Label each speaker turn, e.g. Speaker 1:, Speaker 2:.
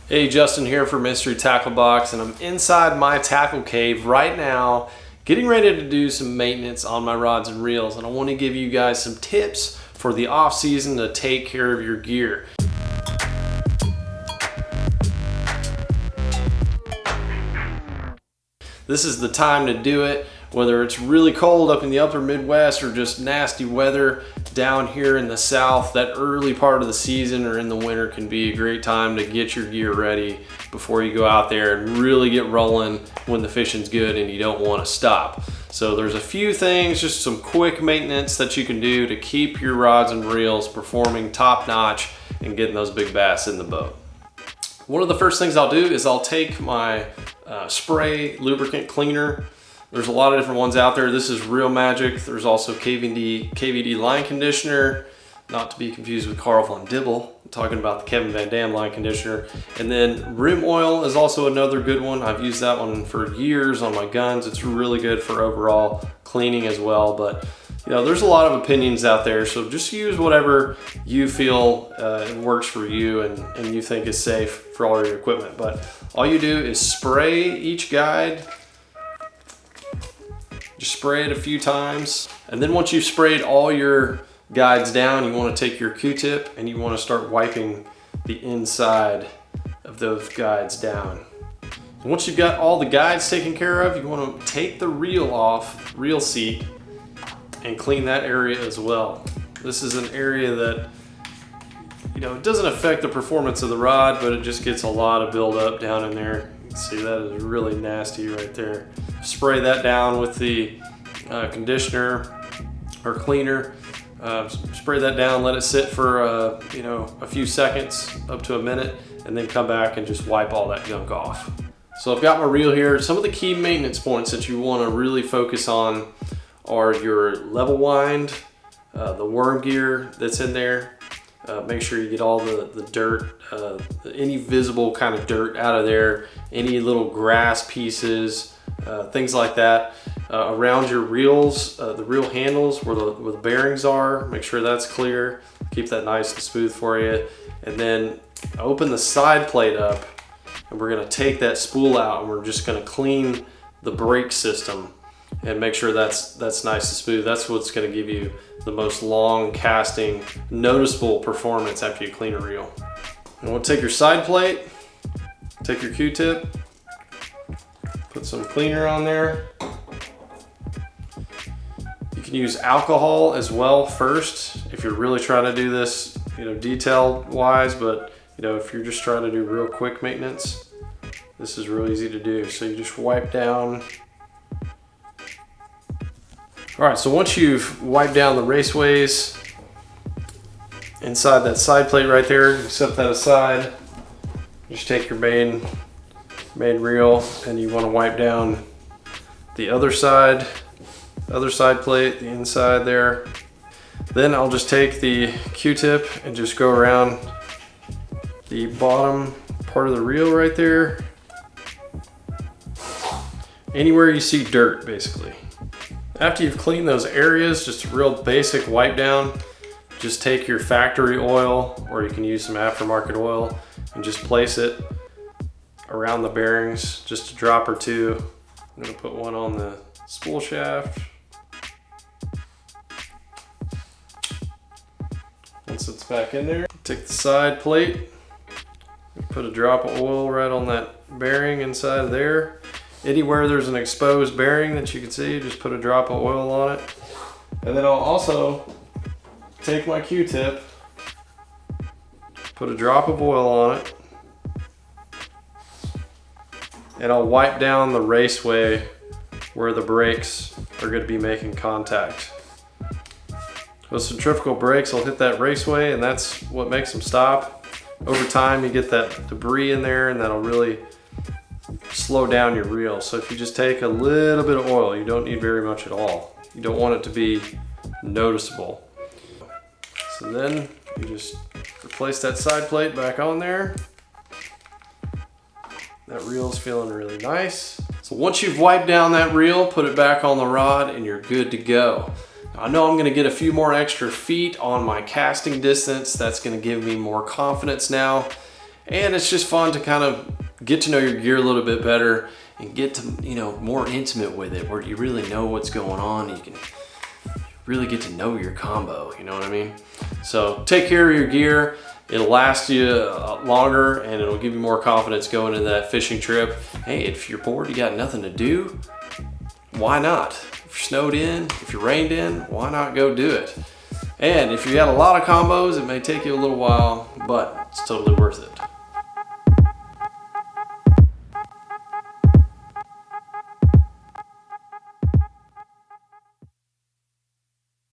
Speaker 1: Hey, Justin here for Mystery Tackle Box, and I'm inside my tackle cave right now getting ready to do some maintenance on my rods and reels, and I want to give you guys some tips for the off season to take care of your gear. This is the time to do it, whether it's really cold up in the upper Midwest or just nasty weather down here in the South. That early part of the season or in the winter can be a great time to get your gear ready before you go out there and really get rolling when the fishing's good and you don't want to stop. So there's a few things, just some quick maintenance that you can do to keep your rods and reels performing top notch and getting those big bass in the boat. One of the first things I'll do is I'll take my spray lubricant cleaner. There's a lot of different ones out there. This is Real Magic. There's also KVD line conditioner, not to be confused with Carl Von Dibble. I'm talking about the Kevin Van Dam line conditioner. And then rim oil is also another good one. I've used that one for years on my guns. It's really good for overall cleaning as well. But you know, there's a lot of opinions out there, so just use whatever you feel works for you and you think is safe for all your equipment. But all you do is spray each guide. Just spray it a few times, and then once you've sprayed all your guides down, you want to take your Q-tip and you want to start wiping the inside of those guides down. And once you've got all the guides taken care of, you want to take the reel off, reel seat, and clean that area as well. This is an area that, you know, it doesn't affect the performance of the rod, but it just gets a lot of buildup down in there. You can see that is really nasty right there. Spray that down with the conditioner or cleaner. Spray that down, let it sit for a few seconds, up to a minute, and then come back and just wipe all that gunk off. So I've got my reel here. Some of the key maintenance points that you want to really focus on are your level wind, the worm gear that's in there. Make sure you get all the dirt, any visible kind of dirt out of there, any little grass pieces, things like that. Around your reels, the reel handles where the bearings are, make sure that's clear. Keep that nice and smooth for you. And then open the side plate up, and we're gonna take that spool out and we're just gonna clean the brake system and make sure that's nice and smooth. That's what's gonna give you the most long casting, noticeable performance after you clean a reel. And we'll take your side plate, take your Q-tip, put some cleaner on there. You can use alcohol as well first if you're really trying to do this, detailed wise, but if you're just trying to do real quick maintenance, this is real easy to do. So you just wipe down. All right, so once you've wiped down the raceways inside that side plate right there, you set that aside. Just take your main reel and you want to wipe down the other side plate, the inside there. Then I'll just take the Q-tip and just go around the bottom part of the reel right there. Anywhere you see dirt, basically. After you've cleaned those areas, just a real basic wipe down, just take your factory oil, or you can use some aftermarket oil, and just place it around the bearings, just a drop or two. I'm gonna put one on the spool shaft. Once it's back in there, take the side plate, put a drop of oil right on that bearing inside of there. Anywhere there's an exposed bearing that you can see, just put a drop of oil on it. And then I'll also take my Q-tip, put a drop of oil on it, and I'll wipe down the raceway where the brakes are going to be making contact. Those centrifugal brakes will hit that raceway, and that's what makes them stop. Over time, you get that debris in there, and that'll really slow down your reel. So if you just take a little bit of oil, you don't need very much at all. You don't want it to be noticeable. So then you just replace that side plate back on there. That reel's feeling really nice. So once you've wiped down that reel, put it back on the rod and you're good to go. I know I'm gonna get a few more extra feet on my casting distance. That's gonna give me more confidence now. And it's just fun to kind of get to know your gear a little bit better and get to, you know, more intimate with it, where you really know what's going on. You can really get to know your combo, you know what I mean? So take care of your gear. It'll last you longer, and it'll give you more confidence going into that fishing trip. Hey, if you're bored, you got nothing to do, why not? If you're snowed in, if you're rained in, why not go do it? And if you got a lot of combos, it may take you a little while, but it's totally worth it.